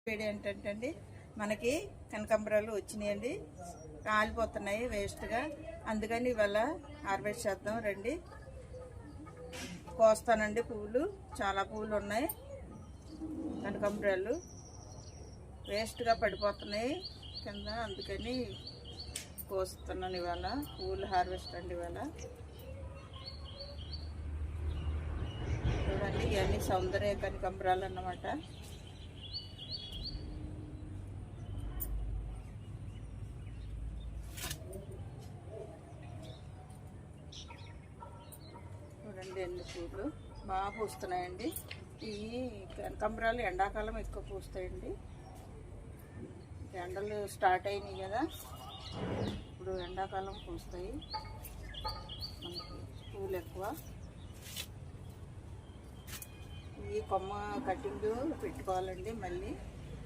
Video ఏంటంటే అండి, మనకి కనకాంబరాలు వచ్చినాయండి, కాలిపోతున్నాయి వేస్ట్గా. అందుకని ఇవాళ హార్వెస్ట్ చేద్దాం రండి. కోస్తానండి పువ్వులు, చాలా పువ్వులు ఉన్నాయి. కనకాంబరాలు వేస్ట్గా పడిపోతున్నాయి కింద, అందుకని కోస్తున్నాను ఇవాళ. పువ్వులు హార్వెస్ట్ అండి ఇవాళ. చూడండి, ఇవన్నీ సౌందర్య కనకాంబరాలు అన్నమాట. చూడండి, ఎన్ని పూలు బాగా పూస్తున్నాయండి. ఈ కనకాంబరాలు ఎండాకాలం ఎక్కువ పూస్తాయండి. ఎండలు స్టార్ట్ అయినాయి కదా, ఇప్పుడు ఎండాకాలం పూస్తాయి మనకి పూలు ఎక్కువ. ఈ కొమ్మ కటింగ్ పెట్టుకోవాలండి మళ్ళీ.